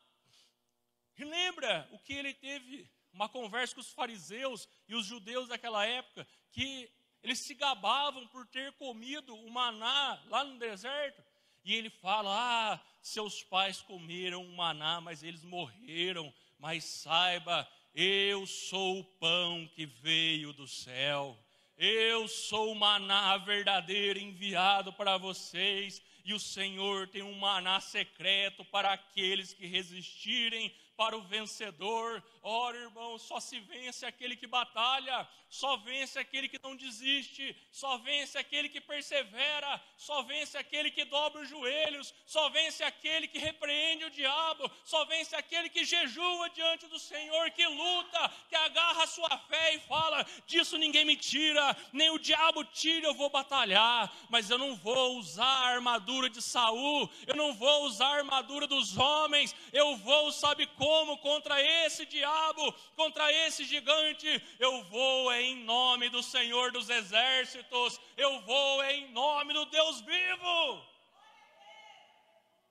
[SPEAKER 1] E lembra o que Ele teve uma conversa com os fariseus e os judeus daquela época, que eles se gabavam por ter comido o maná lá no deserto. E ele fala, seus pais comeram o maná, mas eles morreram. Mas saiba, eu sou o pão que veio do céu. Eu sou o maná verdadeiro enviado para vocês. E o Senhor tem um maná secreto para aqueles que resistirem, para o vencedor. Ora, irmão, só se vence aquele que batalha, só vence aquele que não desiste, só vence aquele que persevera, só vence aquele que dobra os joelhos, só vence aquele que repreende o diabo, só vence aquele que jejua diante do Senhor, que luta, que agarra a sua fé e fala, disso ninguém me tira, nem o diabo tira, eu vou batalhar, mas eu não vou usar a armadura de Saul, eu não vou usar a armadura dos homens, eu vou, sabe como, contra esse diabo, contra esse gigante, eu vou em nome do Senhor dos Exércitos, eu vou em nome do Deus vivo.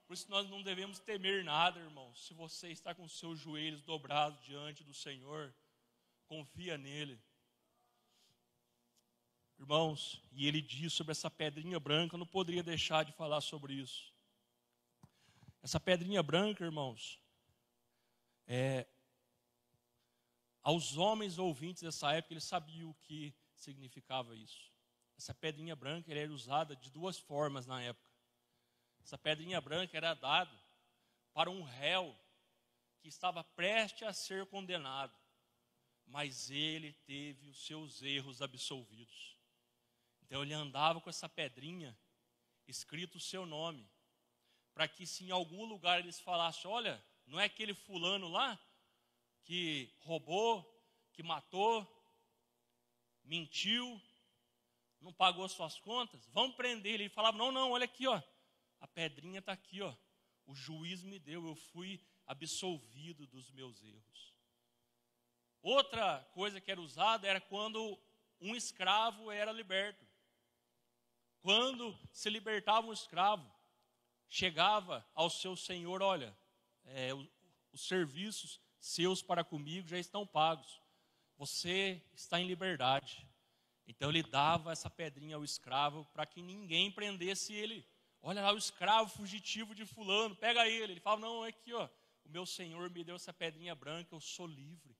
[SPEAKER 1] Por isso nós não devemos temer nada, irmãos. Se você está com seus joelhos dobrados diante do Senhor, confia nele. Irmãos, e ele diz sobre essa pedrinha branca, eu não poderia deixar de falar sobre isso. Essa pedrinha branca, irmãos, aos homens ouvintes dessa época, eles sabiam que significava isso. Essa pedrinha branca era usada de duas formas na época. Essa pedrinha branca era dada para um réu que estava prestes a ser condenado, mas ele teve os seus erros absolvidos. Então ele andava com essa pedrinha, escrito o seu nome, para que se em algum lugar eles falassem, olha, não é aquele fulano lá que roubou, que matou, mentiu, não pagou suas contas, vamos prender ele. Ele falava, não, olha aqui, ó, a pedrinha está aqui, ó, o juiz me deu, eu fui absolvido dos meus erros. Outra coisa que era usada era quando um escravo era liberto. Quando se libertava um escravo, chegava ao seu senhor, olha, os serviços seus para comigo já estão pagos. Você está em liberdade. Então ele dava essa pedrinha ao escravo para que ninguém prendesse ele. Olha lá o escravo fugitivo de fulano, pega ele. Ele falava, não, é aqui, ó, o meu senhor me deu essa pedrinha branca, eu sou livre.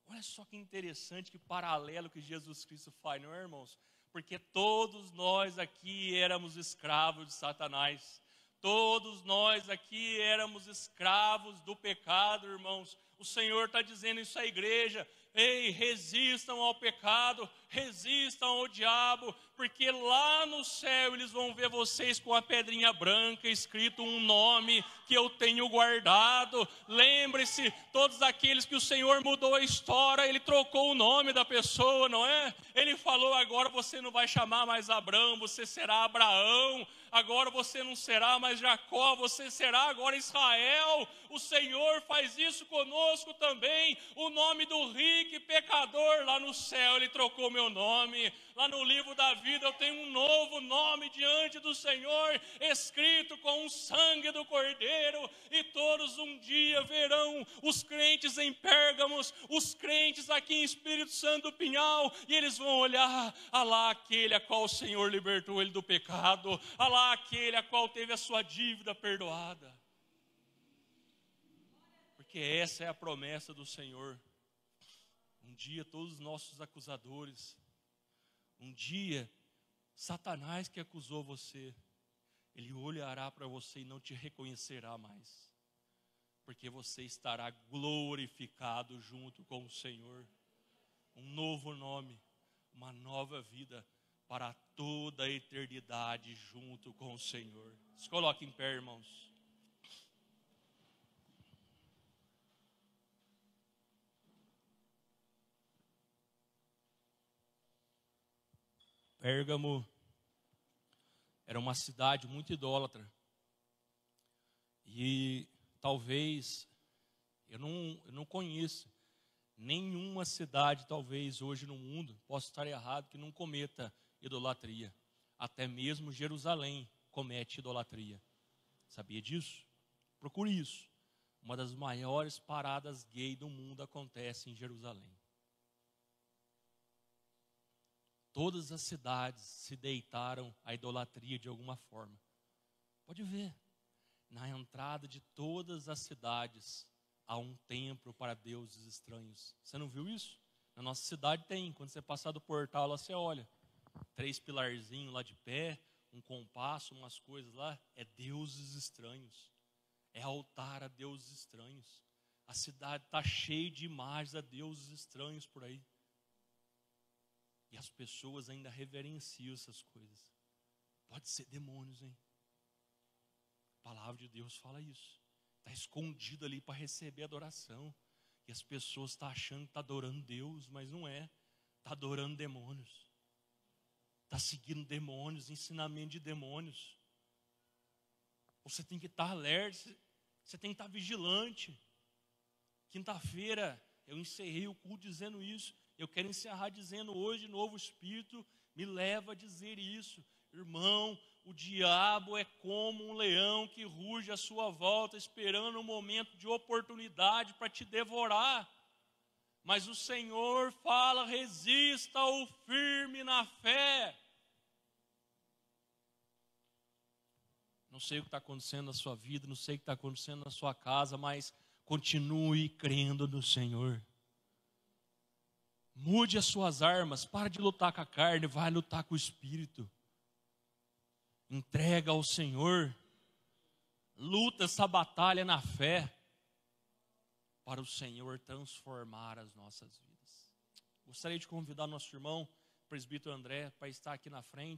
[SPEAKER 1] Olha só que interessante, que paralelo que Jesus Cristo faz, não é, irmãos? Porque todos nós aqui éramos escravos de Satanás. Todos nós aqui éramos escravos do pecado, irmãos. O Senhor está dizendo isso à igreja. Ei, resistam ao pecado, resistam ao diabo, porque lá no céu eles vão ver vocês com a pedrinha branca, escrito um nome que eu tenho guardado. Lembre-se, todos aqueles que o Senhor mudou a história, Ele trocou o nome da pessoa, não é? Ele falou, agora você não vai chamar mais Abraão, você será Abraão. Agora você não será mais Jacó, você será agora Israel. O Senhor faz isso conosco também. O nome do rico e pecador lá no céu, Ele trocou meu nome. Lá no livro da vida eu tenho um novo nome diante do Senhor, escrito com o sangue do Cordeiro. E todos um dia verão os crentes em Pérgamos, os crentes aqui em Espírito Santo do Pinhal, e eles vão olhar, ah lá aquele a qual o Senhor libertou ele do pecado, ah lá aquele a qual teve a sua dívida perdoada. Porque essa é a promessa do Senhor. Um dia todos os nossos acusadores, um dia Satanás que acusou você, ele olhará para você e não te reconhecerá mais, porque você estará glorificado junto com o Senhor. Um novo nome, uma nova vida para toda a eternidade junto com o Senhor. Se coloque em pé, irmãos. Pérgamo era uma cidade muito idólatra. E talvez, eu não conheço nenhuma cidade, talvez hoje no mundo, posso estar errado, que não cometa idolatria. Até mesmo Jerusalém comete idolatria. Sabia disso? Procure isso. Uma das maiores paradas gay do mundo acontece em Jerusalém. Todas as cidades se deitaram à idolatria de alguma forma. Pode ver, na entrada de todas as cidades há um templo para deuses estranhos. Você não viu isso? Na nossa cidade tem, quando você passar do portal lá você olha. 3 pilarzinhos lá de pé, um compasso, umas coisas lá. É deuses estranhos. É altar a deuses estranhos. A cidade está cheia de imagens a deuses estranhos por aí. E as pessoas ainda reverenciam essas coisas. Pode ser demônios, hein? A palavra de Deus fala isso. Está escondido ali para receber adoração. E as pessoas estão achando que está adorando Deus, mas não é. Está adorando demônios. Está seguindo demônios, ensinamento de demônios. Você tem que estar alerta, você tem que estar vigilante. Quinta-feira eu encerrei o culto dizendo isso. Eu quero encerrar dizendo hoje, novo Espírito me leva a dizer isso. Irmão, o diabo é como um leão que ruge à sua volta, esperando um momento de oportunidade para te devorar. Mas o Senhor fala, resista-o firme na fé. Não sei o que está acontecendo na sua vida, não sei o que está acontecendo na sua casa, mas continue crendo no Senhor. Mude as suas armas, para de lutar com a carne, vai lutar com o Espírito. Entrega ao Senhor. Luta essa batalha na fé, para o Senhor transformar as nossas vidas. Gostaria de convidar nosso irmão, presbítero André, para estar aqui na frente.